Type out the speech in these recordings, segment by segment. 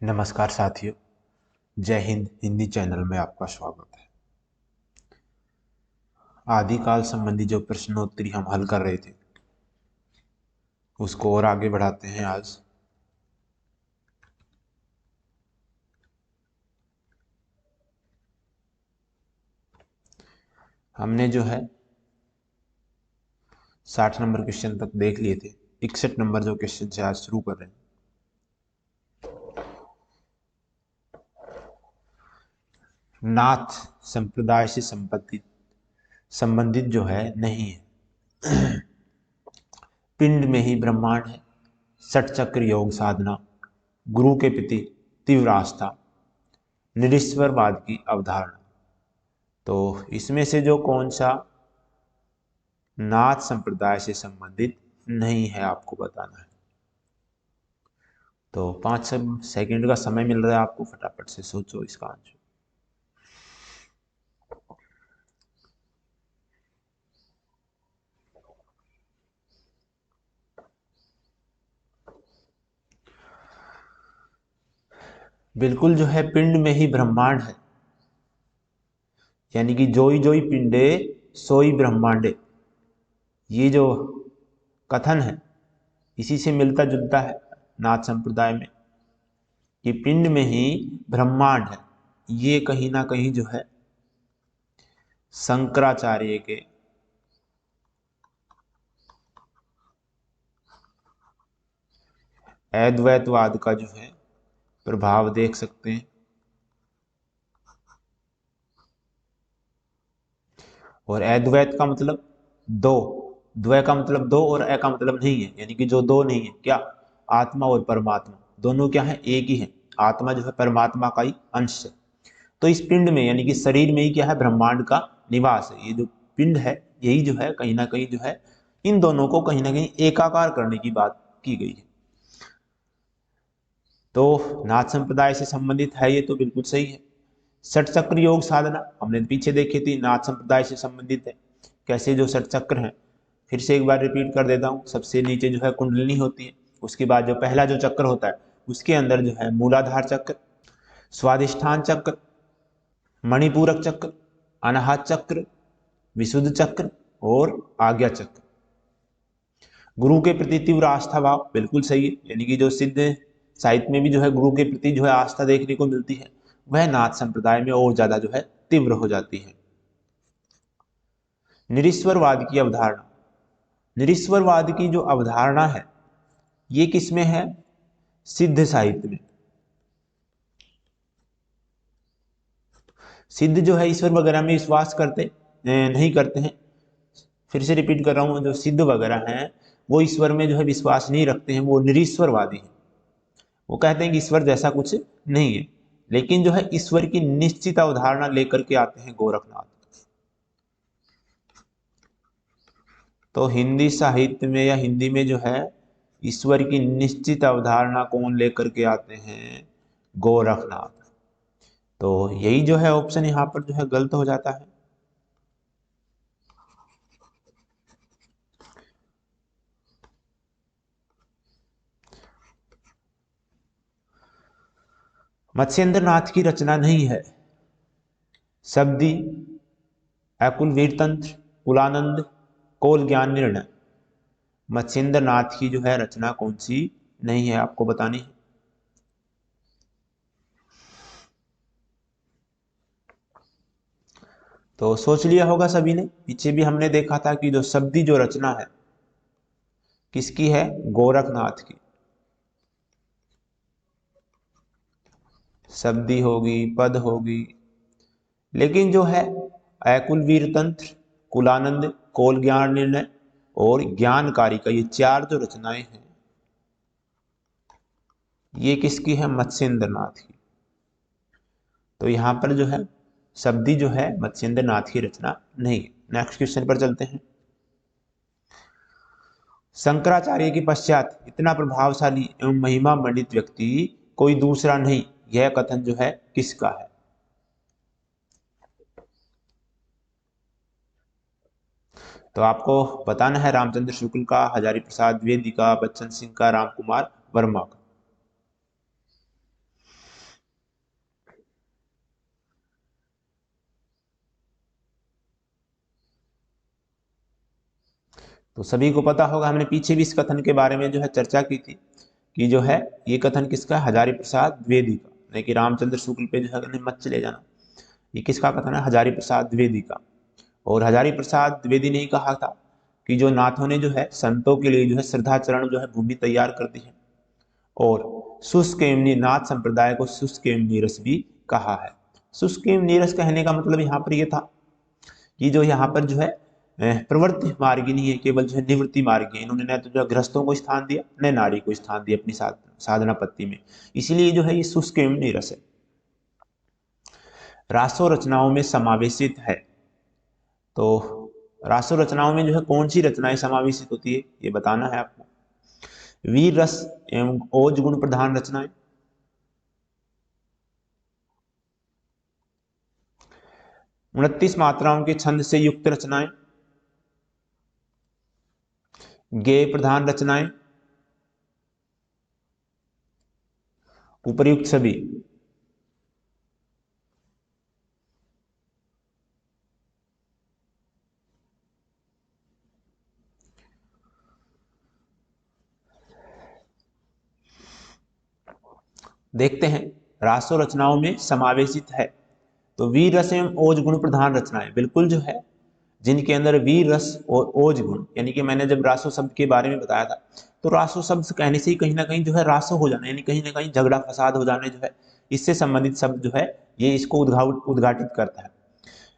नमस्कार साथियों, जय हिंद हिंदी चैनल में आपका स्वागत है। आदिकाल संबंधी जो प्रश्नोत्तरी हम हल कर रहे थे उसको और आगे बढ़ाते हैं। आज हमने जो है 60 नंबर क्वेश्चन तक देख लिए थे। 61 नंबर जो क्वेश्चन से आज शुरू कर रहे हैं। नाथ संप्रदाय से संबंधित जो है नहीं है। पिंड में ही ब्रह्मांड है, षट चक्र योग साधना, गुरु के प्रति तीव्र आस्था, निरीश्वरवाद की अवधारणा। तो इसमें से जो कौन सा नाथ संप्रदाय से संबंधित नहीं है आपको बताना है। तो 5 सेकंड का समय मिल रहा है आपको, फटाफट से सोचो इसका आंसर। बिल्कुल जो है पिंड में ही ब्रह्मांड है, यानी कि जोई जोई पिंडे सोई ब्रह्मांडे। ये जो कथन है इसी से मिलता जुलता है नाथ संप्रदाय में कि पिंड में ही ब्रह्मांड है। ये कहीं ना कहीं जो है शंकराचार्य के अद्वैतवाद का जो है प्रभाव देख सकते हैं। और अद्वैत का मतलब दो, द्वय का मतलब दो और अ का मतलब नहीं है, यानी कि जो दो नहीं है। क्या? आत्मा और परमात्मा दोनों क्या है? एक ही है। आत्मा जो है परमात्मा का ही अंश है। तो इस पिंड में यानी कि शरीर में ही क्या है? ब्रह्मांड का निवास है। ये जो पिंड है यही जो है कहीं ना कहीं जो है इन दोनों को कहीं ना कहीं एकाकार करने की बात की गई है। तो नाथ संप्रदाय से संबंधित है ये तो बिल्कुल सही है। षट चक्र योग साधना हमने पीछे देखी थी, नाथ संप्रदाय से संबंधित है। कैसे जो षट चक्र हैं, फिर से एक बार रिपीट कर देता हूँ। सबसे नीचे जो है कुंडलिनी होती है, उसके बाद जो पहला जो चक्र होता है उसके अंदर जो है मूलाधार चक्र, स्वादिष्ठान चक्र, मणिपूरक चक्र, अनाहत चक्र, विशुद्ध चक्र और आज्ञा चक्र। गुरु के प्रति तीव्र आस्था भाव बिल्कुल सही है, यानी कि जो सिद्ध साहित्य में भी जो है गुरु के प्रति जो है आस्था देखने को मिलती है, वह नाथ संप्रदाय में और ज्यादा जो है तीव्र हो जाती है। निरीश्वरवाद की अवधारणा, निरीश्वरवाद की जो अवधारणा है ये किसमें है? सिद्ध साहित्य में। सिद्ध जो है ईश्वर वगैरह में विश्वास करते नहीं करते हैं। फिर से रिपीट कर रहा हूं, जो सिद्ध वगैरह हैं वो ईश्वर में जो है विश्वास नहीं रखते हैं, वो निरीश्वरवादी हैं। वो कहते हैं कि ईश्वर जैसा कुछ नहीं है, लेकिन जो है ईश्वर की निश्चित अवधारणा लेकर के आते हैं गोरखनाथ। तो हिंदी साहित्य में या हिंदी में जो है ईश्वर की निश्चित अवधारणा कौन लेकर के आते हैं? गोरखनाथ। तो यही जो है ऑप्शन यहाँ पर जो है गलत हो जाता है। मत्स्येंद्र नाथ की रचना नहीं है। शब्दी, अकुल वीर तंत्र, कुलानंद, कोल ज्ञान निर्णय। मत्स्येंद्र नाथ की जो है रचना कौन सी नहीं है आपको बतानी है। तो सोच लिया होगा सभी ने। पीछे भी हमने देखा था कि जो शब्दी जो रचना है किसकी है? गोरखनाथ की। शब्दी होगी, पद होगी, लेकिन जो है अकुल वीर तंत्र, कुलानंद, कोल ज्ञान निर्णय और ज्ञानकारी का ये चार जो रचनाएं हैं ये किसकी है? मत्स्येंद्र नाथ की। तो यहां पर जो है शब्दी जो है मत्स्येंद्र नाथ की रचना नहीं है। नेक्स्ट क्वेश्चन पर चलते हैं। शंकराचार्य के पश्चात इतना प्रभावशाली एवं महिमा मंडित व्यक्ति कोई दूसरा नहीं, यह कथन जो है किसका है? तो आपको बताना है रामचंद्र शुक्ल का, हजारी प्रसाद द्विवेदी का, बच्चन सिंह का, राम कुमार वर्मा का। तो सभी को पता होगा, हमने पीछे भी इस कथन के बारे में जो है चर्चा की थी कि जो है ये कथन किसका, हजारी प्रसाद द्विवेदी का, नहीं कि रामचंद्र शुक्ल पे जो है मत चले जाना। ये किसका कथन है, हजारी प्रसाद द्विवेदी का। और हजारी प्रसाद द्विवेदी ने ही कहा था कि जो नाथों ने जो है संतों के लिए जो है श्रद्धाचरण जो है भूमि तैयार कर दी है, और शुष्क एवं नाथ संप्रदाय को शुष्क एवं नीरस भी कहा है। शुष्क एवं नीरस कहने का मतलब यहाँ पर यह था कि जो यहाँ पर जो है प्रवृत्ति मार्गी नहीं है, केवल जो है निवृत्ति मार्गी है। इन्होंने न तो जो गृहस्थों को स्थान दिया, न नारी को स्थान दिया अपनी साधना पत्ति में, इसीलिए जो है ये शुष्क एवं नीरस है। रासो रचनाओं में समावेशित है, तो रासो रचनाओं में जो है कौन सी रचनाएं समावेशित होती है ये बताना है आपको। वीर रस एवं ओज गुण प्रधान रचनाएं, 29 मात्राओं के छंद से युक्त रचनाएं, गेय प्रधान रचनाएं, उपर्युक्त सभी। देखते हैं रासो रचनाओं में समावेशित है, तो वीर रस एवं ओज गुण प्रधान रचनाएं बिल्कुल जो है जिनके अंदर वीर रस और ओज गुण, यानी कि मैंने जब रासो शब्द के बारे में बताया था, तो रासो शब्द कहने से ही कहीं ना कहीं जो है रासो हो जाना, यानी कहीं ना कहीं झगड़ा फसाद हो जाने जो है इससे संबंधित शब्द जो है ये इसको उद्घाटित करता है।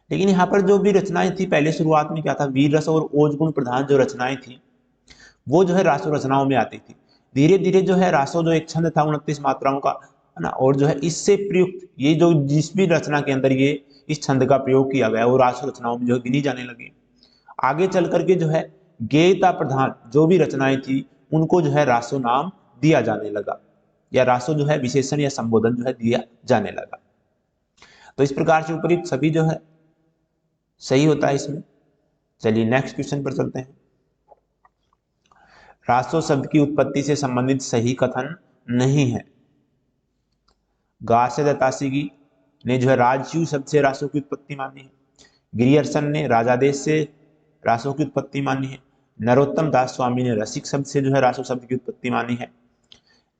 लेकिन यहाँ पर जो भी रचनाएं थी पहले शुरुआत में क्या था, वीर रस और ओज गुण प्रधान जो रचनाएं थी वो जो है रासो रचनाओं में आती थी। धीरे धीरे जो है रासो जो एक छंद था 29 मात्राओं का, है ना, और जो है इससे प्रयुक्त ये जो जिस भी रचना के अंदर ये इस छंद का प्रयोग किया गया वो रासो रचनाओं में जो है गिनी जाने लगी। आगे चल करके जो है गेयता प्रधान जो भी रचनाएं थी उनको जो है रासो नाम दिया जाने लगा, या रासो जो है विशेषण या संबोधन जो है दिया जाने लगा। तो इस प्रकार से उपयुक्त सभी जो है सही होता है इसमें। चलिए नेक्स्ट क्वेश्चन पर चलते हैं। रासो शब्द की उत्पत्ति से संबंधित सही कथन नहीं है। गार्से दत्तासीगी ने जो है राजयू शब्द से रासो की उत्पत्ति मानी है। गिरियर्सन ने राजादेश से रासो की उत्पत्ति मानी है। नरोत्तम दास स्वामी ने रसिक शब्द से जो है रासो शब्द की उत्पत्ति मानी है।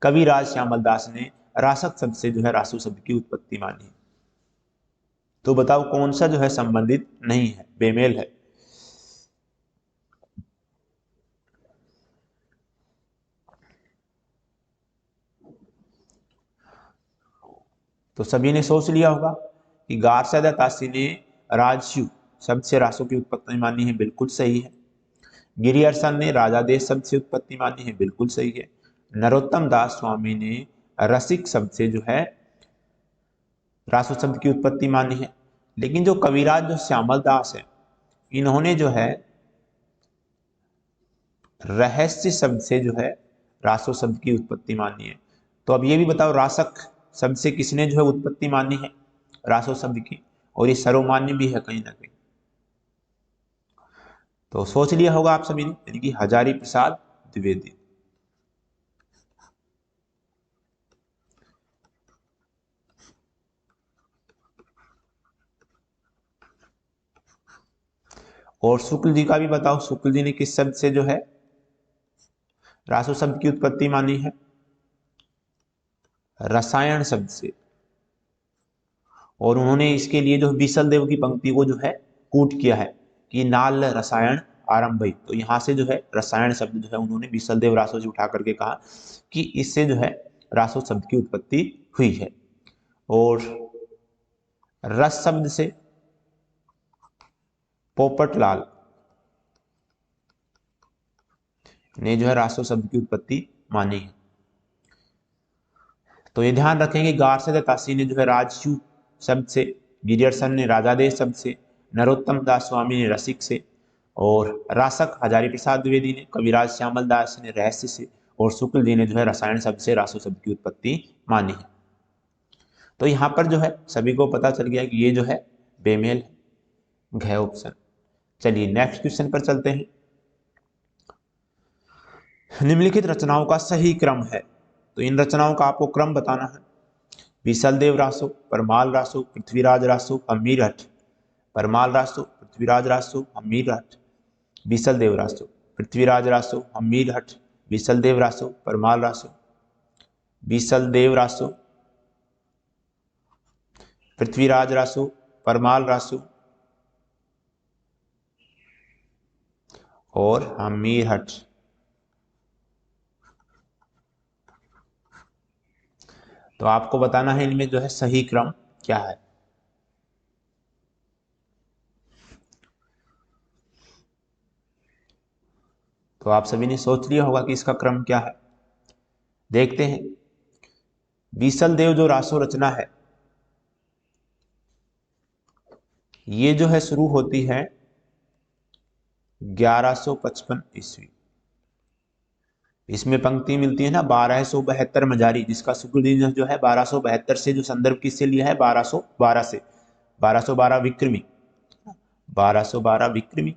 कविराज श्यामल दास ने रासक शब्द से जो है रासो शब्द की उत्पत्ति मानी है। तो बताओ कौन सा जो है संबंधित नहीं है, बेमेल है। तो सभी ने सोच लिया होगा कि गार्सिया दा तासी ने राजयू शब्द से रासो की उत्पत्ति मानी है, बिल्कुल सही है। गिरियर्सन ने राजादेश शब्द से उत्पत्ति मानी है, बिल्कुल सही है। नरोत्तम दास स्वामी ने रसिक शब्द से जो है रासो शब्द की उत्पत्ति मानी है। लेकिन जो कविराज जो श्यामल दास है इन्होंने जो है रहस्य शब्द से जो है रासो शब्द की उत्पत्ति मानी है। तो अब ये भी बताओ रासक शब्द से किसने जो है उत्पत्ति मानी है रासो शब्द की, और ये सर्वमान्य भी है कहीं ना कहीं। तो सोच लिया होगा आप सभी ने, यानी कि हजारी प्रसाद द्विवेदी। और शुक्ल जी का भी बताओ, शुक्ल जी ने किस शब्द से जो है रासो शब्द की उत्पत्ति मानी है, रसायन शब्द से। और उन्होंने इसके लिए जो बीसल देव की पंक्ति को जो है कूट किया है कि नाल रसायन आरंभ, तो यहाँ से जो है रसायन शब्द जो है उन्होंने बीसल देव रासो से उठा करके कहा कि इससे जो है रासो शब्द की उत्पत्ति हुई है। और रस शब्द से पोपटलाल ने जो है रासो शब्द की उत्पत्ति मानी है। तो ये ध्यान रखेंगे गार्से दत्तासी ने जो है राजयू शब्द से, गिरियर्सन ने राजादेश शब्द से, नरोत्तम दास स्वामी ने रसिक से, और रासक हजारी प्रसाद द्विवेदी ने, कविराज श्यामल दास ने रहस्य से, और शुक्ल जी ने जो है रसायन शब्द से रासो शब्द की उत्पत्ति मानी है। तो यहाँ पर जो है सभी को पता चल गया कि ये जो है बेमेल है, घ ऑप्शन। चलिए नेक्स्ट क्वेश्चन पर चलते हैं। निम्नलिखित रचनाओं का सही क्रम है, तो इन रचनाओं का आपको क्रम बताना है। विसलदेव रासो, परमाल रासो, पृथ्वीराज रासो, हम्मीरहट्ठ। परमाल रासो, पृथ्वीराज रासो, हम्मीरहट्ठ, विसलदेव रासो। पृथ्वीराज रासो, हम्मीर हठ, बीसल देव रासो, परमाल रासो, बीसल देव रासो, पृथ्वीराज रासो, परमाल रासो और हम्मीर हठ। तो आपको बताना है इनमें जो है सही क्रम क्या है। तो आप सभी ने सोच लिया होगा कि इसका क्रम क्या है। देखते हैं। बीसल देव जो रासो रचना है ये जो है शुरू होती है 1155 ईस्वी। इसमें पंक्ति मिलती है ना 1272 मजारी, जिसका शुक्ल दिन जो है 1272 से जो संदर्भ किससे लिया है 1212 से, 1212 विक्रमी, 1212 विक्रमी,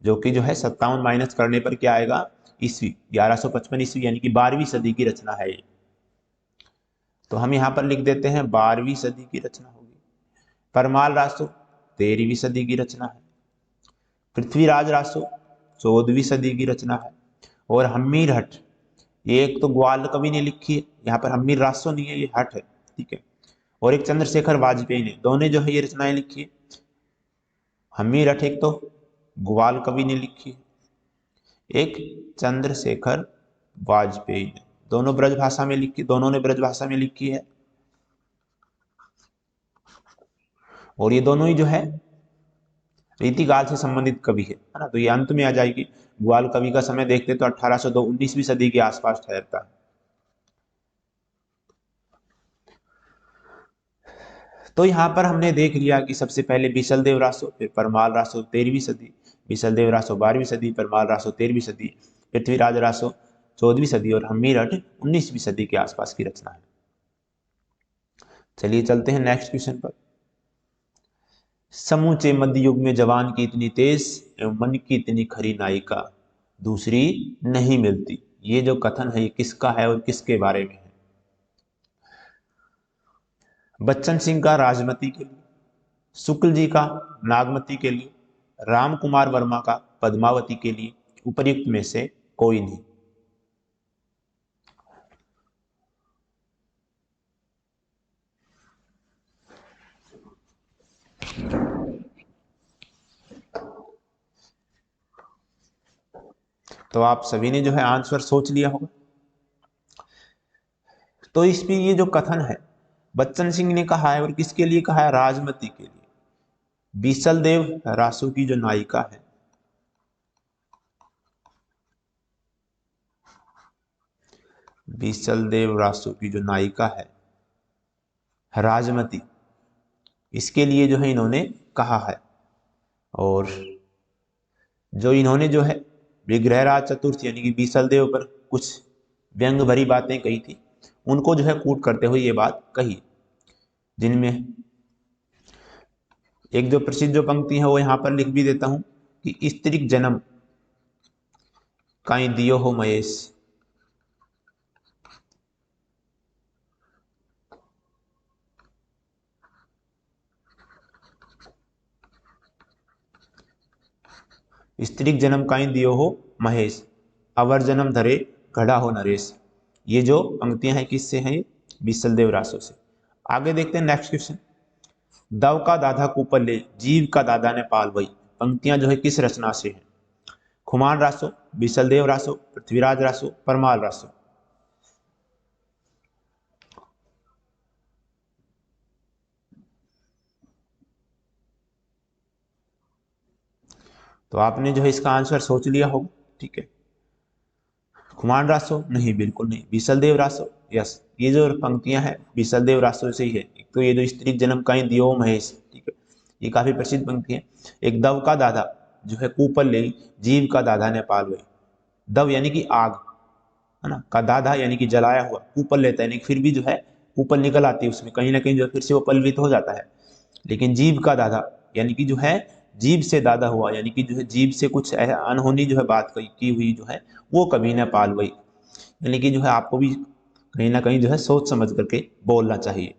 जो कि जो है 57 माइनस करने पर क्या आएगा ईस्वी, 1155 ईस्वी, यानी कि 12वीं सदी की रचना है ये। तो हम यहाँ पर लिख देते हैं 12वीं सदी की रचना होगी। परमाल रासो 13वीं सदी की रचना है। पृथ्वीराज रासो 14वीं सदी की रचना है। और हम्मीर हठ, ये एक तो ग्वाल कवि ने लिखी है, यहाँ पर हम्मीर रासो नहीं है, ये हठ है, ठीक है। और एक चंद्रशेखर वाजपेयी ने, दोनों जो है ये रचनाएं लिखी है। हम्मीर हठ एक तो ग्वाल कवि ने लिखी है, एक चंद्रशेखर वाजपेयी ने, दोनों ब्रज भाषा में लिखी, दोनों ने ब्रज भाषा में लिखी है। और ये दोनों ही जो है रीतिकाल से संबंधित कवि है ना। तो ये अंत में आ जाएगी। ग्वाल कवि का समय देखते तो 1802 19वीं सदी के आसपास ठहरता है। तो यहाँ पर हमने देख लिया कि सबसे पहले बीसल देव रासो, फिर परमाल रासो 13वीं सदी, बीसल देव रासो 12वीं सदी, परमाल रासो 13वीं सदी, पृथ्वीराज रासो 14वीं सदी और हम्मीर हठ 19वीं सदी के आसपास की रचना है। चलिए चलते हैं नेक्स्ट क्वेश्चन पर। समूचे मध्य युग में जवान की इतनी तेज एवं मन की इतनी खरी नायिका दूसरी नहीं मिलती। ये जो कथन है ये किसका है और किसके बारे में है? बच्चन सिंह का राजमती के लिए, शुक्ल जी का नागमती के लिए, राम कुमार वर्मा का पद्मावती के लिए, उपर्युक्त में से कोई नहीं। तो आप सभी ने जो है आंसर सोच लिया होगा। तो इस पे ये जो कथन है बच्चन सिंह ने कहा है और किसके लिए कहा है? राजमती के लिए। बीसल देव रासो की जो नायिका है, बीसल देव रासो की जो नायिका है राजमती, इसके लिए जो है इन्होंने कहा है। और जो इन्होंने जो है विग्रहराज चतुर्थ यानी कि बीसल देव पर कुछ व्यंग भरी बातें कही थी, उनको जो है कूट करते हुए ये बात कही, जिनमें एक जो प्रसिद्ध जो पंक्ति है वो यहाँ पर लिख भी देता हूं कि स्त्रीक जन्म काई दियो हो महेश, स्त्रीक जन्म काई दियो हो महेश, अवर जन्म धरे घड़ा हो नरेश। ये जो पंक्तियां हैं किससे हैं? बीसल देव रासो से। आगे देखते हैं नेक्स्ट क्वेश्चन। दव का दादा कुपल ले, जीव का दादा ने पाल वही। पंक्तियां जो है किस रचना से है? खुमान रासो, बीसल देव रासो, पृथ्वीराज रासो, परमाल रासो। तो आपने जो है इसका आंसर सोच लिया होगा, ठीक है। खुमान रासो नहीं, बिल्कुल नहीं। बीसल देव रासो, यस। ये जो पंक्तियां हैं बीसल देव रासो से ही है। एक तो ये जो स्त्री जन्म का दियो महेश, ठीक है, ये काफी प्रसिद्ध पंक्ति है। एक दव का दादा जो है कूपल ले, जीव का दादा ने पाल वही। दव यानी कि आग है ना, का दादा यानी कि जलाया हुआ, कूपल लेता है यानी फिर भी जो है कूपल निकल आती है उसमें, कहीं ना कहीं जो है फिर से वो पलवित हो जाता है। लेकिन जीव का दादा यानी कि जो है जीव से दादा हुआ, यानी कि जो है जीव से कुछ अनहोनी जो है बात की हुई जो है वो कभी ना पाल वही। यानी कि जो है आपको भी कहीं ना कहीं जो है सोच समझ करके बोलना चाहिए।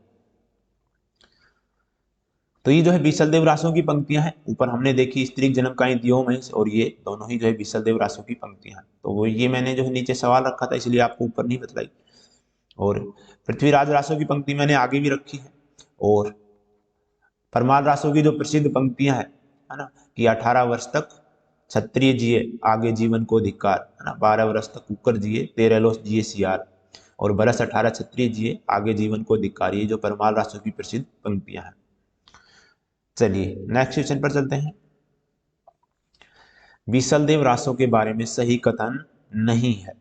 तो ये जो है विशलदेव रासों की पंक्तियां हैं। ऊपर हमने देखी स्त्रीक जन्मकाई दियो में, और ये दोनों ही जो है विशलदेव रासों की पंक्तियां हैं। तो वो ये मैंने जो है नीचे सवाल रखा था, इसलिए आपको ऊपर नहीं बतलाई। और पृथ्वीराज रासों की पंक्ति मैंने आगे भी रखी है। और परमार रासों की जो प्रसिद्ध पंक्तियां है ना, कि 18 वर्ष तक क्षत्रिय जिए आगे जीवन को धिक्कार, है ना, 12 वर्ष तक कुकर जिए 13 लोस जिए सियार, और बरस 18 क्षत्रिय जिए आगे जीवन को धिक्कार, ये जो परमार रासों की प्रसिद्ध पंक्तियां हैं। चलिए नेक्स्ट क्वेश्चन पर चलते हैं। विशलदेव रासों के बारे में सही कथन नहीं है।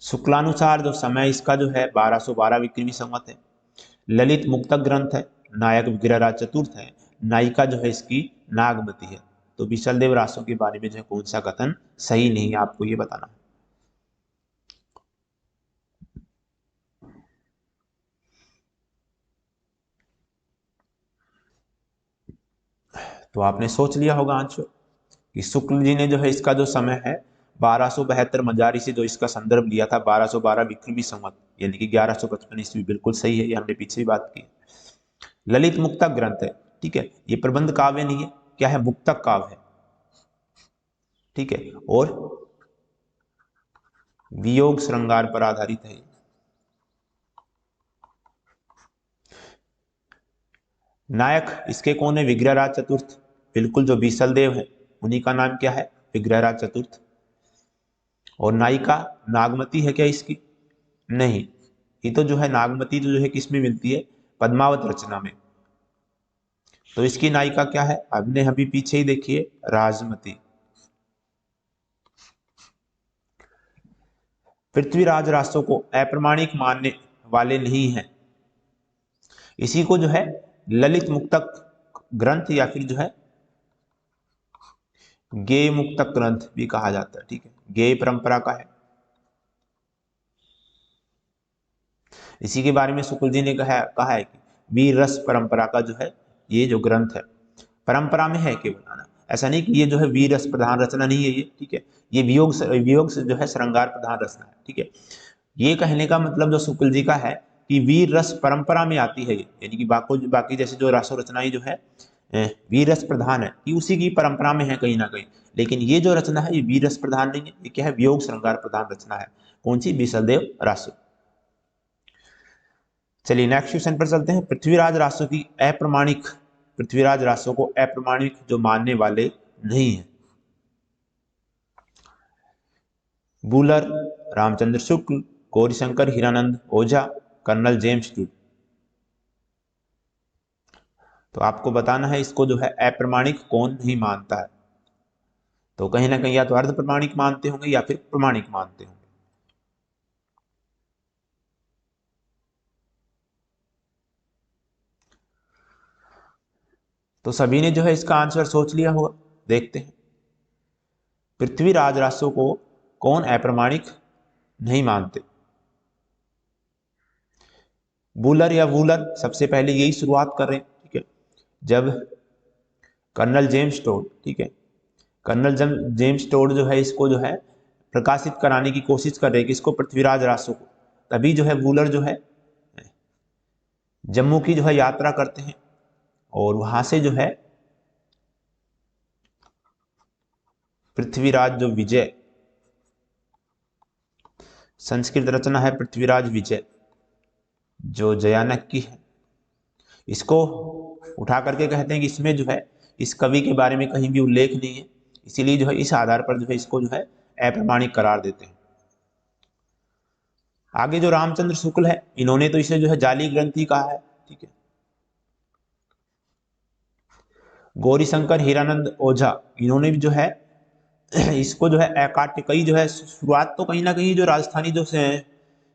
शुक्लानुसार जो समय इसका जो है 1212 विक्रमी संवत है। ललित मुक्तक ग्रंथ है। नायक विग्रहराज चतुर्थ है। नायिका जो है इसकी नागमती है। तो विशलदेव रासों के बारे में जो है कौन सा कथन सही नहीं है, आपको ये बताना है। तो आपने सोच लिया होगा आंसर कि शुक्ल जी ने जो है इसका जो समय है 1272 मजारी से जो इसका संदर्भ लिया था 1212 विक्रमी संवत, यानी कि 1155 ईस्वी, बिल्कुल सही है, ये हमने पीछे भी बात की। ललित मुक्तक ग्रंथ है, ठीक है, ये प्रबंध काव्य नहीं है, क्या है, मुक्तक काव्य है, ठीक है, और वियोग श्रृंगार पर आधारित है। नायक इसके कौन है, विग्रहराज चतुर्थ, बिल्कुल, जो बीसलदेव है उन्हीं का नाम क्या है, विग्रहराज चतुर्थ। और नायिका नागमती है क्या इसकी, नहीं, ये तो जो है नागमती तो जो है किस में मिलती है, पद्मावत रचना में। तो इसकी नायिका क्या है, हमने अभी पीछे ही देखिए, राजमती। पृथ्वीराज रासों को अप्रमाणिक मानने वाले नहीं हैं, इसी को जो है ललित मुक्तक ग्रंथ या फिर जो है गेय मुक्तक ग्रंथ भी कहा जाता है, ठीक है, गेय परंपरा का है। इसी के बारे में शुक्ल जी ने कहा है कि वीर रस परंपरा का जो है ये जो ग्रंथ है, परंपरा में है केवल, आना ऐसा नहीं कि ये जो है वीर रस प्रधान रचना नहीं है ये, ठीक है, ये वियोग से जो है श्रृंगार प्रधान रचना है, ठीक है। ये कहने का मतलब जो शुक्ल जी का है कि वीर रस परंपरा में आती है, यानी कि बाकी जैसे जो रासो रचनाएं जो है वीर रस प्रधान है, कि उसी की परंपरा में है कहीं ना कहीं, लेकिन ये जो रचना है ये वीर रस प्रधान नहीं है, ये क्या है, वियोग श्रृंगार प्रधान रचना है। कौन सी, विशलदेव रासो। चलिए नेक्स्ट क्वेश्चन पर चलते हैं। पृथ्वीराज रासो को अप्रमाणिक जो मानने वाले नहीं है, बूलर, रामचंद्र शुक्ल, गौरीशंकर हीरानंद ओझा, कर्नल जेम्स टूड। तो आपको बताना है इसको जो है अप्रमाणिक कौन नहीं मानता है। तो कहीं ना कहीं या तो अर्ध प्रमाणिक मानते होंगे या फिर प्रमाणिक मानते होंगे। तो सभी ने जो है इसका आंसर सोच लिया होगा, देखते हैं। पृथ्वीराज रासो को कौन अप्रमाणिक नहीं मानते, बूलर या वूलर सबसे पहले यही शुरुआत कर रहे हैं, ठीक है, जब कर्नल जेम्स टोड, ठीक है, कर्नल जेम्स टोड जो है इसको जो है प्रकाशित कराने की कोशिश कर रहे हैं किसको, पृथ्वीराज रासो को। तभी जो है वूलर जो है जम्मू की जो है यात्रा करते हैं, और वहां से जो है पृथ्वीराज जो विजय, संस्कृत रचना है पृथ्वीराज विजय, जो जयानक की है, इसको उठा करके कहते हैं कि इसमें जो है इस कवि के बारे में कहीं भी उल्लेख नहीं है, इसीलिए जो है इस आधार पर जो है इसको जो है अप्रमाणिक करार देते हैं। आगे जो रामचंद्र शुक्ल है, इन्होंने तो इसे जो है जाली ग्रंथि कहा है, ठीक है। गौरीशंकर हीरानंद ओझा, इन्होंने भी जो है इसको जो है अकाट्य, कई जो है शुरुआत तो कहीं ना कहीं जो राजस्थानी जो से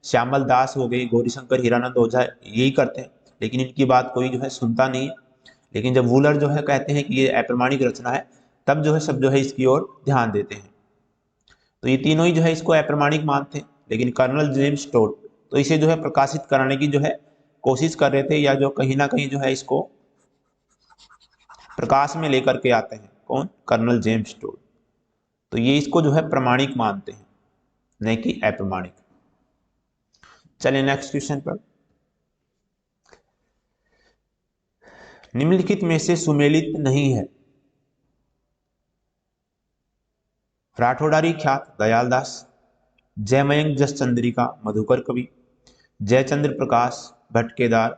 श्यामल दास हो गए, गौरीशंकर हीरानंद ओझा यही करते हैं, लेकिन इनकी बात कोई जो है सुनता नहीं है। लेकिन जब वूलर जो है कहते हैं कि ये अप्रमाणिक रचना है, तब जो है सब जो है इसकी ओर ध्यान देते हैं। तो ये तीनों ही जो है इसको अप्रमाणिक मानते हैं, लेकिन कर्नल जेम्स टोड तो इसे जो है प्रकाशित कराने की जो है कोशिश कर रहे थे, या जो कहीं ना कहीं जो है इसको प्रकाश में लेकर के आते हैं, कौन, कर्नल जेम्स टोड। तो ये इसको जो है प्रमाणिक मानते हैं, नहीं कि अप्रमाणिक। चलिए नेक्स्ट क्वेश्चन पर। निम्नलिखित में से सुमेलित नहीं है। राठौड़ारी ख्यात दयाल दास, जयमयंक जस चंद्रिका मधुकर कवि, जयचंद्र प्रकाश भटकेदार,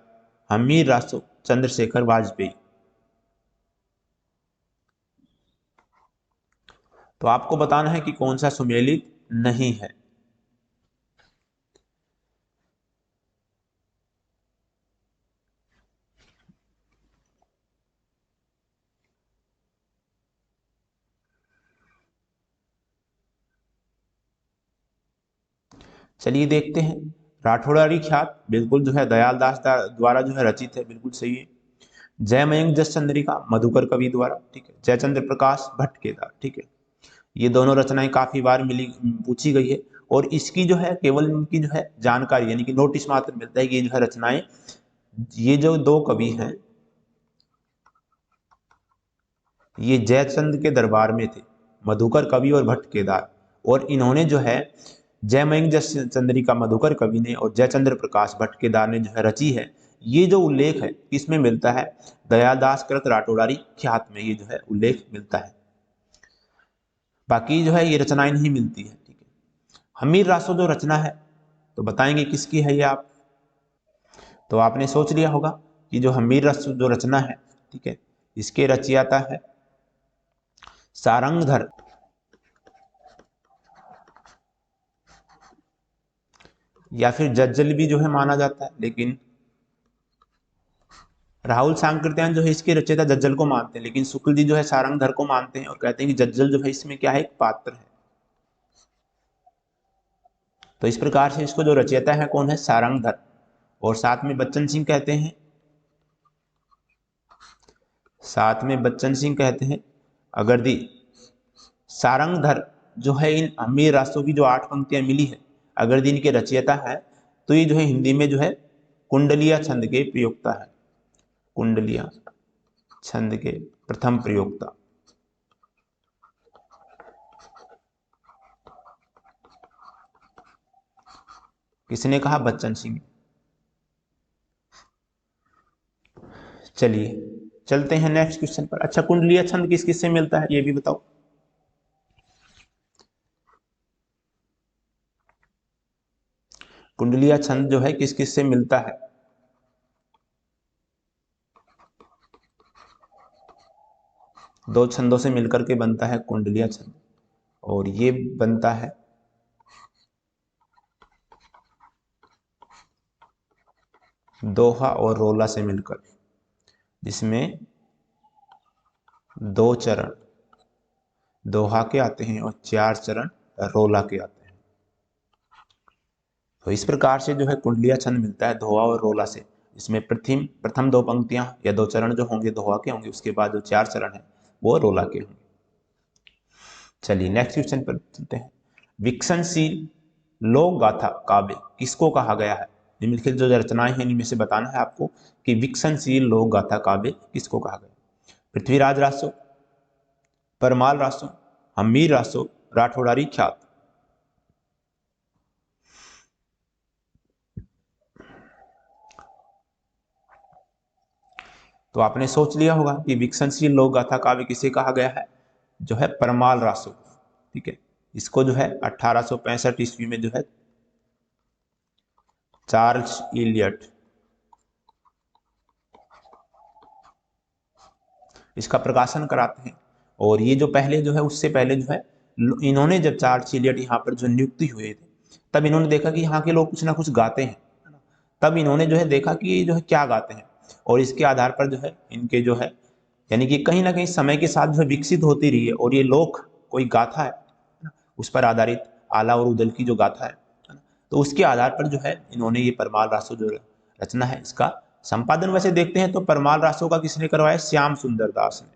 हमीर रासो, चंद्रशेखर वाजपेयी। तो आपको बताना है कि कौन सा सुमेलित नहीं है। चलिए देखते हैं। राठौड़ारी ख्यात बिल्कुल जो है दयाल दास द्वारा जो है रचित है, बिल्कुल सही है। जयमयंक जस चंद्रिका मधुकर कवि द्वारा, ठीक है। जयचंद्र प्रकाश भटकेदार, ठीक है। ये दोनों रचनाएं काफी बार मिली पूछी गई है, और इसकी जो है केवल इनकी जो है जानकारी यानी कि नोटिस मात्र मिलता है कि ये जो है रचनाएं, ये जो दो कवि हैं ये जयचंद के दरबार में थे, मधुकर कवि और भटकेदार, और इन्होंने जो है जयमयंक जस चंद्रिका मधुकर कवि ने और जयचंद्र प्रकाश भटकेदार ने जो है रची है। ये जो उल्लेख है किसमें मिलता है? दयादास कृत राठौड़ारी ख्यात में ये जो है उल्लेख मिलता है। बाकी जो है ये रचनाएं नहीं मिलती है, ठीक है। हमीर रासो जो रचना है तो बताएंगे किसकी है ये आप? तो आपने सोच लिया होगा कि जो हमीर रासो जो रचना है, ठीक है, इसके रचयिता है सारंगधर, या फिर जज्जल भी जो है माना जाता है, लेकिन राहुल सांकृत्यायन जो है इसके रचयिता जज्जल को मानते हैं, लेकिन शुक्ल जी जो है सारंगधर को मानते हैं और कहते हैं कि जज्जल जो है इसमें क्या है, एक पात्र है। तो इस प्रकार से इसको जो रचयिता है कौन है? सारंगधर। और साथ में बच्चन सिंह कहते हैं, साथ में बच्चन सिंह कहते हैं अगर दी सारंगधर जो है इन अमीर रास्तों की जो 8 पंक्तियां मिली है, अगर दी इनके रचयिता है तो ये जो है हिंदी में जो है कुंडलिया छंद के प्रयोक्ता है, कुंडलिया छंद के प्रथम प्रयोक्ता। किसने कहा? बच्चन सिंह। चलिए चलते हैं नेक्स्ट क्वेश्चन पर। अच्छा, कुंडलिया छंद किस किस से मिलता है ये भी बताओ। कुंडलिया छंद जो है किस किस से मिलता है? दो छंदों से मिलकर के बनता है कुंडलिया छंद, और ये बनता है दोहा और रोला से मिलकर, जिसमें 2 चरण दोहा के आते हैं और 4 चरण रोला के आते हैं। तो इस प्रकार से जो है कुंडलिया छंद मिलता है दोहा और रोला से। इसमें प्रथम 2 पंक्तियां या 2 चरण जो होंगे दोहा के होंगे, उसके बाद जो 4 चरण है वो रोला के होंगे। चलिए नेक्स्ट क्वेश्चन पर चलते हैं। विकसनशील लोक गाथा काव्य किसको कहा गया है? निम्नलिखित जो रचनाएं हैं इनमें से बताना है आपको कि विकसनशील लोक गाथा काव्य किसको कहा गया। पृथ्वीराज रासो, परमाल रासो, हमीर रासो, राठौड़ारी ख्यात। तो आपने सोच लिया होगा कि विकसनशील लोक गाथा काव्य किसे कहा गया है? जो है परमाल रासो, ठीक है। इसको जो है 1865 ईस्वी में जो है चार्ल्स इलियट इसका प्रकाशन कराते हैं। और ये जो पहले जो है उससे पहले जो है इन्होंने जब चार्ल्स इलियट यहाँ पर जो नियुक्ति हुए थे तब इन्होंने देखा कि यहाँ के लोग कुछ ना कुछ गाते हैं, तब इन्होंने जो है देखा कि ये जो है क्या गाते हैं, और इसके आधार पर जो है इनके जो है यानी कि कहीं ना कहीं समय के साथ जो है विकसित होती रही है, और ये लोक कोई गाथा है ना, उस पर आधारित आला और उदल की जो गाथा है ना, तो उसके आधार पर जो है इन्होंने ये परमाल रासो जो रचना है इसका संपादन वैसे देखते हैं तो परमाल रासो का किसने करवाया? श्याम सुंदर दास ने।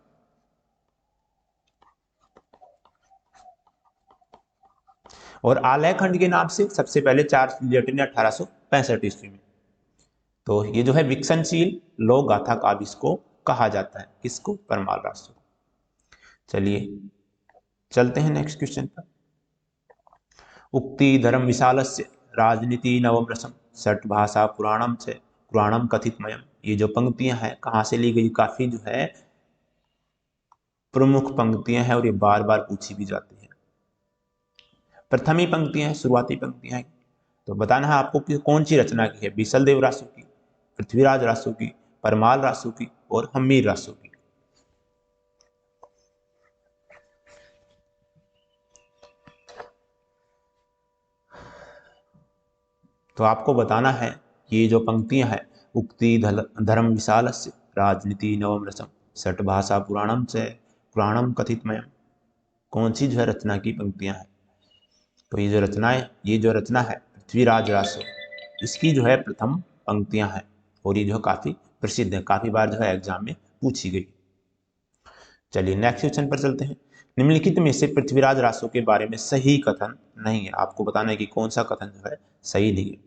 और आलय खंड के नाम से सबसे पहले चार्ल्स इलियट ने 1865 ईस्वी में। तो ये जो है विकसनशील लोक गाथा काव्य इसको कहा जाता है, किसको? परमाल रासो। चलिए चलते हैं नेक्स्ट क्वेश्चन पर। उक्ति धर्म विशालस्य राजनीति नवम रसम षट भाषा पुराणम च पुराणम कथितमयम। ये जो पंक्तियां हैं कहाँ से ली गई, काफी जो है प्रमुख पंक्तियां हैं और ये बार बार पूछी भी जाती है। प्रथम ही पंक्तियां हैं, शुरुआती पंक्तियां हैं। तो बताना है आपको कि कौन सी रचना की है, बीसल देव रासू की, पृथ्वीराज रासू की, परमाल रासू की और हम्मीर रासू की। तो आपको बताना है कि ये जो पंक्तियां हैं, उक्ति धर्म विशालस्य राजनीति नवम रसम सठ भाषा पुराणम से पुराणम कथितमयम, कौन सी जो है रचना की पंक्तियां हैं। तो ये जो रचना है पृथ्वीराज रासो, इसकी जो है प्रथम पंक्तियां हैं और ये जो है काफी प्रसिद्ध है, काफी बार जो है एग्जाम में पूछी गई। चलिए नेक्स्ट क्वेश्चन पर चलते हैं। निम्नलिखित में से पृथ्वीराज रासो के बारे में सही कथन नहीं है। आपको बताना है कि कौन सा कथन जो है सही नहीं है।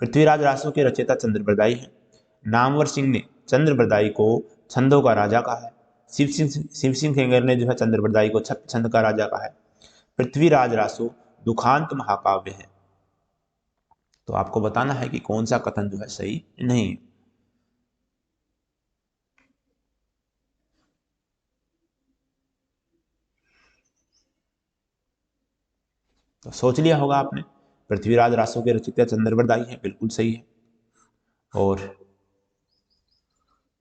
पृथ्वीराज रासो के रचयिता चंद्रबरदाई हैं। नामवर सिंह ने चंद्रबरदाई को छंदों का राजा कहा है। शिव सिंह खेंगर ने जो है चंद्रबरदाई को छंद का राजा कहा है। पृथ्वीराज रासो दुखांत महाकाव्य है। तो आपको बताना है कि कौन सा कथन जो है सही नहीं है। तो सोच लिया होगा आपने, पृथ्वीराज रासो के रचयिता चंद्रबरदाई हैं, बिल्कुल सही है। और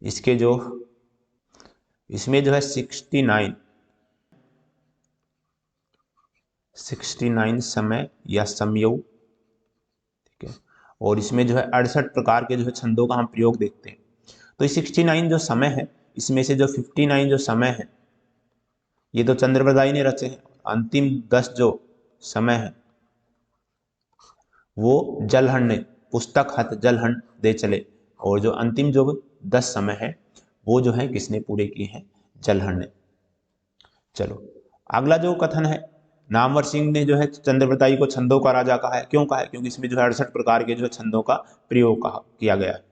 इसके जो इसमें जो है 69 समय या समयु, ठीक है। और इसमें जो है 68 प्रकार के जो है छंदों का हम प्रयोग देखते हैं। तो 69 जो समय है, इसमें से जो 59 जो समय है ये तो चंद्रबरदाई ने रचे हैं। अंतिम 10 जो समय है वो जलहंड ने, पुस्तक हत जलहंड दे चले। और जो अंतिम जो 10 समय है वो जो है किसने पूरे किए हैं, जलहंड ने। चलो अगला जो कथन है, नामवर सिंह ने जो है चंद्रबरदाई को छंदों का राजा कहा है। क्यों कहा है, क्योंकि इसमें जो है 68 प्रकार के जो है छंदों का प्रयोग किया गया है।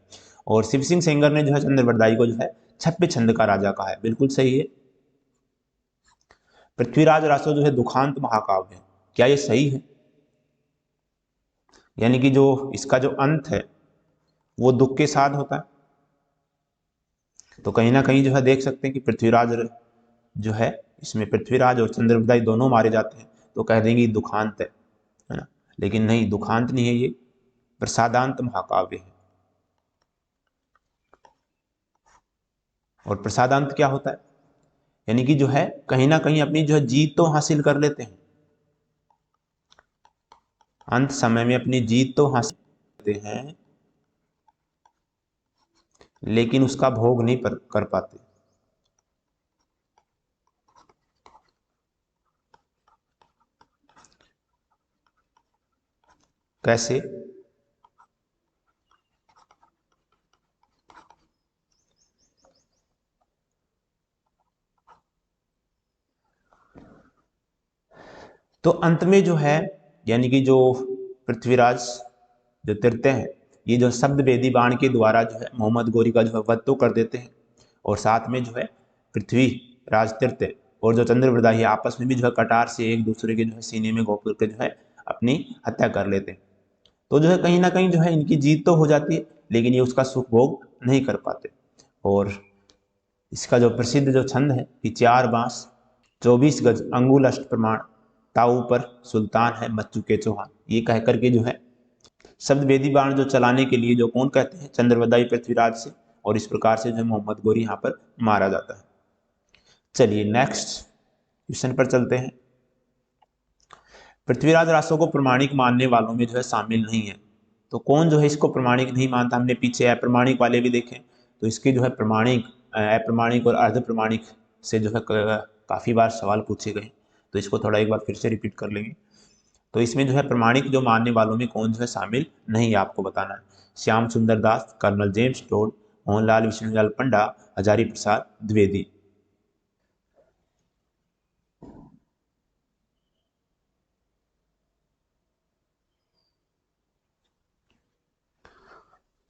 और शिव सिंह सेंगर ने जो है चंद्रबरदाई को जो है 26 छंद का राजा कहा है, बिल्कुल सही है। पृथ्वीराज रासो जो है दुखांत महाकाव्य है, क्या ये सही है? यानी कि जो इसका जो अंत है वो दुख के साथ होता है। तो कहीं ना कहीं जो है देख सकते हैं कि पृथ्वीराज जो है, इसमें पृथ्वीराज और चंद्रबरदाई दोनों मारे जाते हैं, तो कह देंगे दुखांत है ना। लेकिन नहीं, दुखांत नहीं है, ये प्रसादांत महाकाव्य है। और प्रसादांत क्या होता है, यानी कि जो है कहीं ना कहीं अपनी जो है जीत तो हासिल कर लेते हैं, अंत समय में अपनी जीत तो हासिल करते हैं लेकिन उसका भोग नहीं कर पाते। कैसे? तो अंत में जो है, यानी कि जो पृथ्वीराज जो तृतीय हैं, ये जो शब्द वेदी बाण के द्वारा जो है मोहम्मद गोरी का जो है वध तो कर देते हैं। और साथ में जो है पृथ्वी राज तृतीय और जो चंद्रबरदाई आपस में भी जो है कटार से एक दूसरे के जो है सीने में घोंप करके जो है अपनी हत्या कर लेते हैं। तो जो है कहीं ना कहीं जो है इनकी जीत तो हो जाती है लेकिन ये उसका सुख भोग नहीं कर पाते। और इसका जो प्रसिद्ध जो छंद है कि 4 बांस 24 गज अंगुल अष्ट प्रमाण ताऊ पर सुल्तान है मत चुके चौहान, ये कह करके जो है शब्द वेदी बाण जो चलाने के लिए जो कौन कहते हैं, चंद्रबरदाई पृथ्वीराज से। और इस प्रकार से जो है मोहम्मद गोरी यहाँ पर मारा जाता है। चलिए नेक्स्ट क्वेश्चन पर चलते हैं। पृथ्वीराज रासो को प्रमाणिक मानने वालों में जो है शामिल नहीं है। तो कौन जो है इसको प्रमाणिक नहीं मानता, हमने पीछे अप्रमाणिक वाले भी देखे। तो इसके जो है प्रमाणिक, अप्रमाणिक और अर्ध प्रमाणिक से जो है काफ़ी बार सवाल पूछे गए, तो इसको थोड़ा एक बार फिर से रिपीट कर लेंगे। तो इसमें जो है प्रमाणिक जो मानने वालों में कौन जो है शामिल नहीं है, आपको बताना है। Shyam Sundar Das, colonel James Tod, Mohanlal Vishnulal Panda, Hazari Prasad Dwivedi.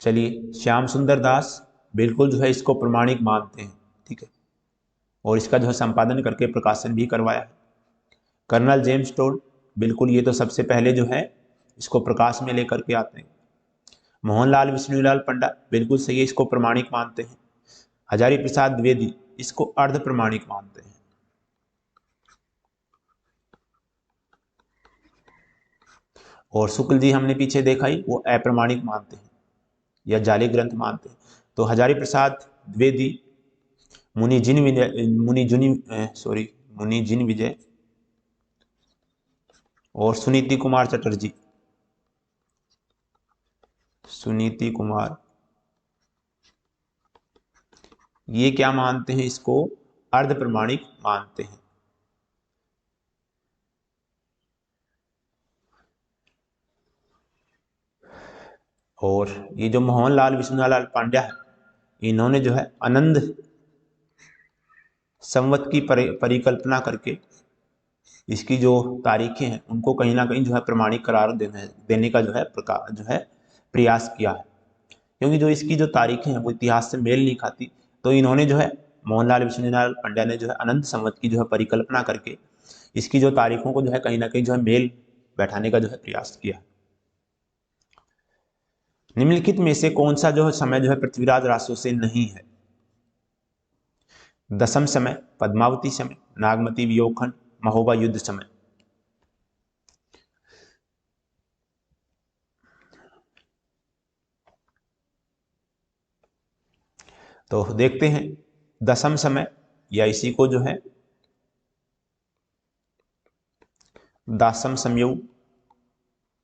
चलिए श्याम सुंदर दास बिल्कुल जो है इसको प्रमाणिक मानते हैं, ठीक है। और इसका जो है संपादन करके प्रकाशन भी करवाया है। कर्नल जेम्स टोड बिल्कुल, ये तो सबसे पहले जो है इसको प्रकाश में लेकर के आते हैं। मोहनलाल विष्णुलाल पंडा बिल्कुल सही है, इसको प्रमाणिक मानते हैं। हजारी प्रसाद द्विवेदी इसको अर्ध प्रमाणिक मानते हैं। और शुक्ल जी हमने पीछे देखा ही, वो अप्रमाणिक मानते हैं या जाली ग्रंथ मानते हैं। तो हजारी प्रसाद द्विवेदी, मुनि जिन विजय और सुनीति कुमार चटर्जी, सुनीति कुमार, ये क्या मानते हैं, इसको अर्ध प्रमाणिक मानते हैं। और ये जो मोहनलाल विष्णुलाल पांड्या है, इन्होंने जो है आनंद संवत की परिकल्पना करके इसकी जो तारीखें हैं उनको कहीं ना कहीं जो है प्रमाणिक करार देने का जो है प्रयास किया है। क्योंकि जो इसकी जो तारीखें हैं वो इतिहास से मेल नहीं खाती, तो इन्होंने जो है मोहनलाल विष्णुलाल पांड्या ने जो है अनंत संवत की जो है परिकल्पना करके इसकी जो तारीखों को जो है कहीं ना कहीं जो है मेल बैठाने का जो है प्रयास किया है। निम्नलिखित में से कौन सा जो है समय जो है पृथ्वीराज रासो से नहीं है? दशम समय, पद्मावती समय, नागमती वियोगखंड, महोबा युद्ध समय। तो देखते हैं, दशम समय या इसी को जो है दासम संयोग,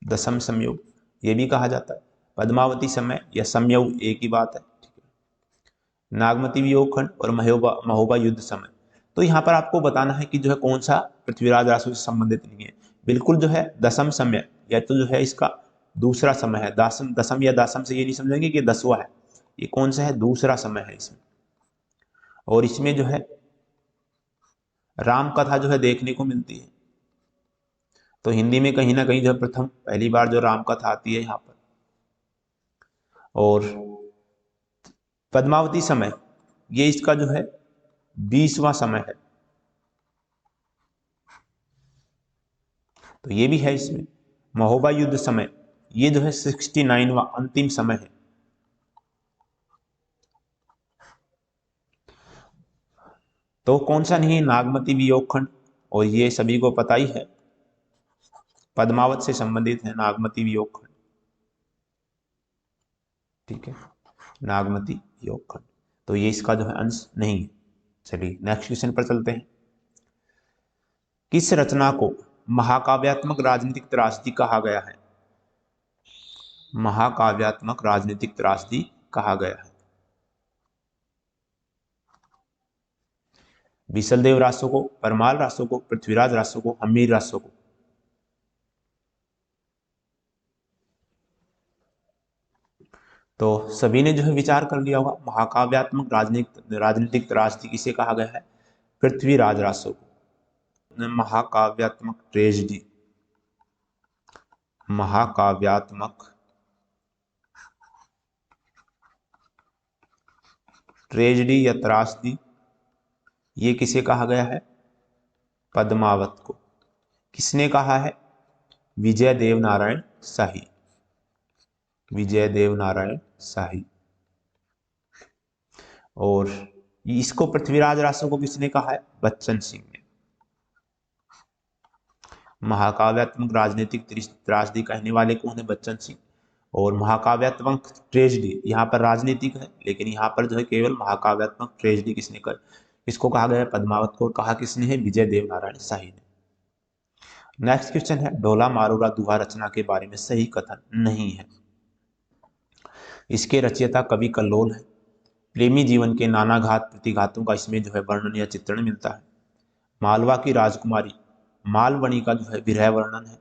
दशम संयोग ये भी कहा जाता है। पद्मावती समय या संयोग एक ही बात है, ठीक है। नागमती वियोगखंड और महोबा युद्ध समय। तो यहाँ पर आपको बताना है कि जो है कौन सा पृथ्वीराज रासो से संबंधित नहीं है। बिल्कुल जो है दशम समय या तो जो है इसका दूसरा समय है। दशम दशम या दासम से ये नहीं समझेंगे कि दसवां है, ये कौन सा है, दूसरा समय है इसमें। और इसमें जो है राम कथा जो है देखने को मिलती है। तो हिंदी में कहीं ना कहीं जो प्रथम पहली बार जो राम कथा आती है यहाँ पर। और पद्मावती समय ये इसका जो है 20वां समय है, तो ये भी है इसमें। महोबा युद्ध समय ये जो है 69वां अंतिम समय है। तो कौन सा नहीं, नागमती वियोगखंड, और ये सभी को पता ही है, पद्मावत से संबंधित है नागमती वियोगखंड, ठीक है, नागमती वियोगखंड। तो ये इसका जो है अंश नहीं है। चलिए नेक्स्ट क्वेश्चन पर चलते हैं। किस रचना को महाकाव्यात्मक राजनीतिक त्रासदी कहा गया है? महाकाव्यात्मक राजनीतिक त्रासदी कहा गया है। बीसलदेव रासो को, परमाल रासो को, पृथ्वीराज रासो को, हमीर रासो को। तो सभी ने जो है विचार कर लिया होगा, महाकाव्यात्मक राजनीतिक त्रासदी किसे कहा गया है? पृथ्वीराज रासो को। महाकाव्यात्मक ट्रेजेडी, महाकाव्यात्मक ट्रेजेडी या त्रासदी ये किसे कहा गया है? पद्मावत को। किसने कहा है? विजय देव नारायण शाही, विजय देव नारायण शाही। और इसको पृथ्वीराज रासो को किसने कहा है? बच्चन सिंह ने। महाकाव्यात्मक राजनीतिक त्रासदी कहने वाले कौन है? बच्चन सिंह। और महाकाव्यात्मक ट्रेजेडी यहाँ पर राजनीतिक है, लेकिन यहाँ पर जो है केवल महाकाव्यात्मक ट्रेजेडी किसने कर किसको कहा गया है? पद्मावत को। कहा किसने है? विजय देव नारायण शाही ने। नेक्स्ट क्वेश्चन है, ढोला मारूरा दुहा रचना के बारे में सही कथन नहीं है। इसके रचयिता कवि कल्लोल है। प्रेमी जीवन के नाना घात प्रतिघातों का इसमें जो है वर्णन या चित्रण मिलता है। मालवा की राजकुमारी मालवणी का जो है विरह वर्णन है।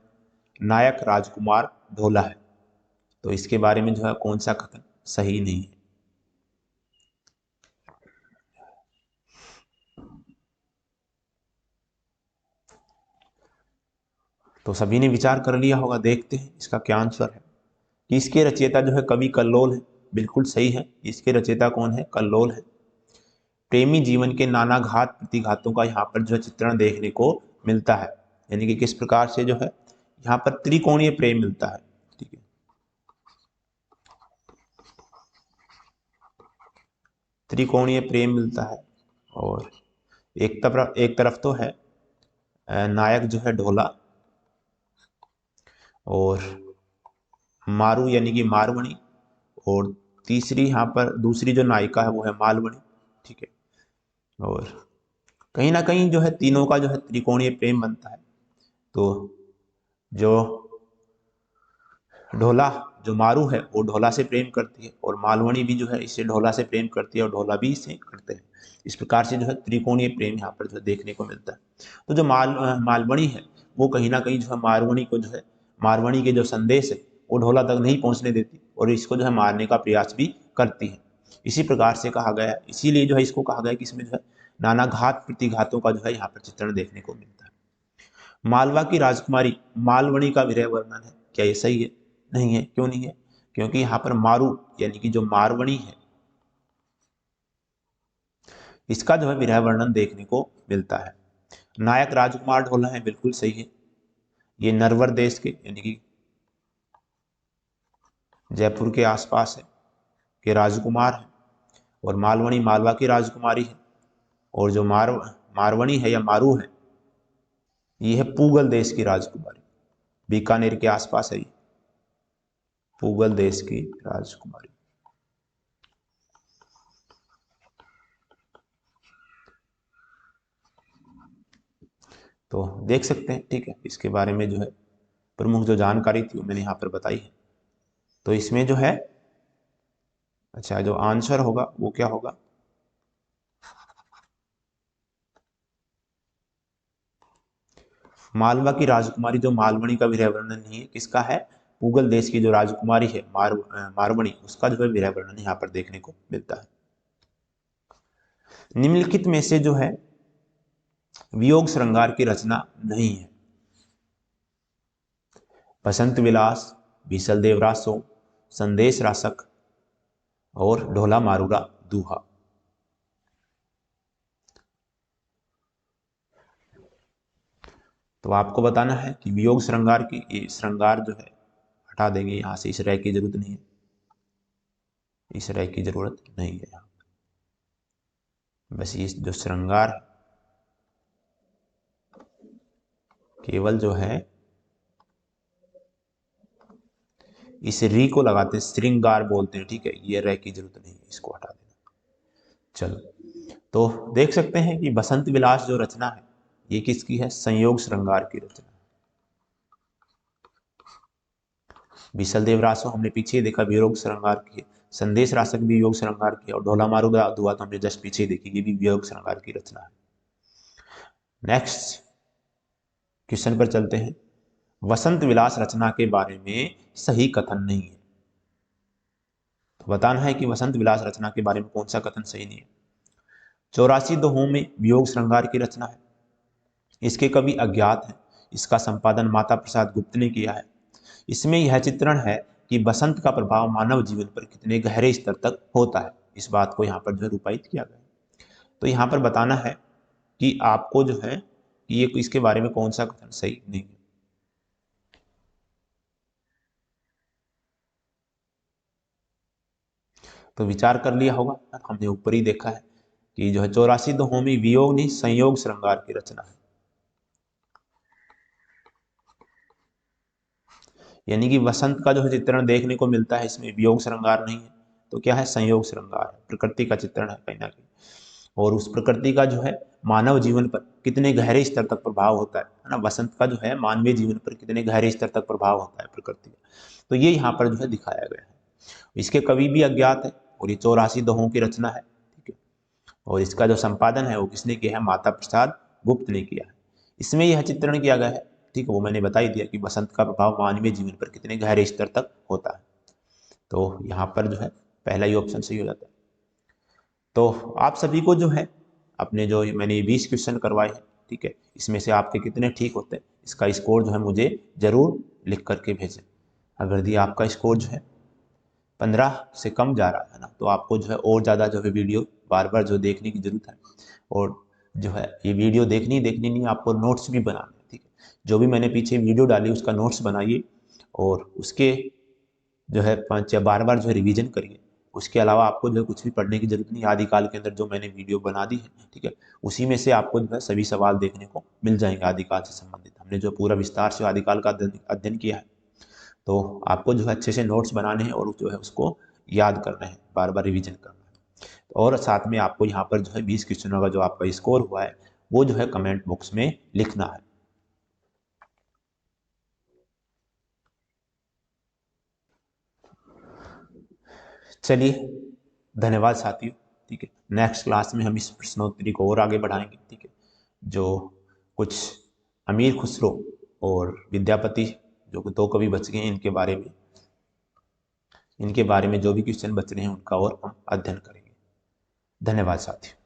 नायक राजकुमार ढोला है। तो इसके बारे में जो है कौन सा कथन सही नहीं है? तो सभी ने विचार कर लिया होगा, देखते हैं इसका क्या आंसर है। कि इसके रचयिता जो है कवि कल्लोल है, बिल्कुल सही है। इसके रचयिता कौन है? कल्लोल है। प्रेमी जीवन के नाना घात प्रतिघातों का यहाँ पर जो है चित्रण देखने को मिलता है, यानी कि किस प्रकार से जो है यहाँ पर त्रिकोणीय प्रेम मिलता है, ठीक है। त्रिकोणीय प्रेम मिलता है। और एक तरफ तो है नायक जो है ढोला, और मारू यानी कि मारवणी, और तीसरी यहाँ पर दूसरी जो नायिका है वो है मालवणी। ठीक है, और कहीं ना कहीं जो है तीनों का जो है त्रिकोणीय प्रेम बनता है। तो जो ढोला, जो मारू है वो ढोला से प्रेम करती है, और मालवणी भी जो है इससे ढोला से प्रेम करती है, और ढोला भी इससे करते हैं। इस प्रकार से जो है त्रिकोणीय प्रेम यहाँ पर जो देखने को मिलता है। तो जो मालवणी है वो कहीं ना कहीं जो है मारवणी को जो है, मारवणी के जो संदेश है वो ढोला तक नहीं पहुंचने देती, और इसको जो है मारने का प्रयास भी करती है। इसी प्रकार से कहा गया, इसीलिए जो है इसको कहा गया कि इसमें जो है नाना घात प्रतिघातों का जो है यहाँ पर चित्रण देखने को मिलता है। मालवा की राजकुमारी मालवणी का विरह वर्णन है, क्या ये सही है? नहीं है। क्यों नहीं है? क्योंकि यहाँ पर मारू यानी कि जो मारवणी है इसका जो है विरह वर्णन देखने को मिलता है। नायक राजकुमार ढोला है, बिल्कुल सही है। ये नरवर देश के यानी कि जयपुर के आसपास है के राजकुमार है, और मालवणी मालवा की राजकुमारी है, और जो मारवणी है या मारू है ये है पूगल देश की राजकुमारी, बीकानेर के आसपास है ये पूगल देश की राजकुमारी। तो देख सकते हैं, ठीक है, इसके बारे में जो है प्रमुख जो जानकारी थी वो मैंने यहाँ पर बताई है। तो इसमें जो है अच्छा जो आंसर होगा वो क्या होगा? मालवा की राजकुमारी जो मालवणी का विरह वर्णन नहीं है, किसका है? पूगल देश की जो राजकुमारी है मारवणी, उसका जो है विरह वर्णन यहाँ पर देखने को मिलता है। निम्नलिखित में से जो है वियोग श्रृंगार की रचना नहीं है? बसंत विलास, बीसल देवरासो, संदेश रासक और ढोला मारूरा दूहा। तो आपको बताना है कि वियोग श्रृंगार की, ये श्रृंगार जो है हटा देंगे यहां से, इस रह की जरूरत नहीं है, इस रह की जरूरत नहीं है यहाँ। बस ये जो श्रृंगार है केवल जो है इस री को लगाते हैं, श्रृंगार बोलते हैं। ठीक है, ये रह की जरूरत नहीं है, इसको हटा देना। चलो, तो देख सकते हैं कि बसंत विलास जो रचना है ये किसकी है? संयोग श्रृंगार की रचना। बीसल देवरासो हमने पीछे देखा वियोग श्रृंगार की है, संदेश रासक भी योग श्रृंगार की, और ढोला मारूरा दुआ तो हमने जस्ट पीछे देखी, ये भी वियोग श्रृंगार की रचना है। नेक्स्ट क्वेश्चन पर चलते हैं। वसंत विलास रचना के बारे में सही कथन नहीं है। तो बताना है कि वसंत विलास रचना के बारे में कौन सा कथन सही नहीं है। 84 दोहों में वियोग श्रृंगार की रचना है, इसके कवि अज्ञात हैं, इसका संपादन माता प्रसाद गुप्त ने किया है। इसमें यह चित्रण है कि बसंत का प्रभाव मानव जीवन पर कितने गहरे स्तर तक होता है, इस बात को यहाँ पर जो है रूपायित किया गया है। तो यहाँ पर बताना है कि आपको जो है कि ये इसके बारे में कौन सा कथन सही नहीं है। तो विचार कर लिया होगा, हमने ऊपर ही देखा है कि जो है 84 दोहों में वियोग नहीं संयोग श्रृंगार की रचना है, यानी कि वसंत का जो है चित्रण देखने को मिलता है, इसमें वियोग श्रृंगार नहीं है, तो क्या है? संयोग श्रृंगार है, प्रकृति का चित्रण है कहीं ना कहीं, और उस प्रकृति का जो है मानव जीवन पर कितने गहरे स्तर तक प्रभाव होता है ना, वसंत का जो है मानवीय जीवन पर कितने गहरे स्तर तक प्रभाव होता है प्रकृति का, तो ये यहाँ पर जो है दिखाया गया है। इसके कवि भी अज्ञात है, और ये 84 दोहों की रचना है। ठीक है, और इसका जो संपादन है वो किसने किया है? माता प्रसाद गुप्त ने किया है। इसमें यह चित्रण किया गया है, ठीक है, वो मैंने बता ही दिया कि बसंत का प्रभाव मानवीय जीवन पर कितने गहरे स्तर तक होता है, तो यहाँ पर जो है पहला ही ऑप्शन सही हो जाता है। तो आप सभी को जो है अपने जो मैंने 20 क्वेश्चन करवाए हैं, ठीक है, इसमें से आपके कितने ठीक होते हैं इसका स्कोर जो है मुझे जरूर लिख करके भेजें। अगर यदि आपका स्कोर जो है 15 से कम जा रहा है ना, तो आपको जो है और ज़्यादा जो है वीडियो बार बार जो देखने की जरूरत है, और जो है ये वीडियो देखनी नहीं, आपको नोट्स भी बनाने हैं। ठीक है, जो भी मैंने पीछे वीडियो डाली उसका नोट्स बनाइए, और उसके जो है 5 या बार बार जो है रिवीजन करिए, उसके अलावा आपको जो है कुछ भी पढ़ने की जरूरत नहीं, आदिकाल के अंदर जो मैंने वीडियो बना दी है, ठीक है, उसी में से आपको जो है सभी सवाल देखने को मिल जाएंगे आदिकाल से संबंधित। हमने जो पूरा विस्तार से आदिकाल का अध्ययन किया है, तो आपको जो है अच्छे से नोट्स बनाने हैं और जो है उसको याद करना है, बार बार रिविजन करना है। और साथ में आपको यहाँ पर जो है 20 क्वेश्चनों का जो आपका स्कोर हुआ है वो जो है कमेंट बॉक्स में लिखना है। चलिए, धन्यवाद साथियों। ठीक है, नेक्स्ट क्लास में हम इस प्रश्नोत्तरी को और आगे बढ़ाएंगे। ठीक है, जो कुछ अमीर खुसरो और विद्यापति जो दो कवि बच गए हैं, इनके बारे में जो भी क्वेश्चन बच रहे हैं उनका और हम अध्ययन करेंगे। धन्यवाद साथियों।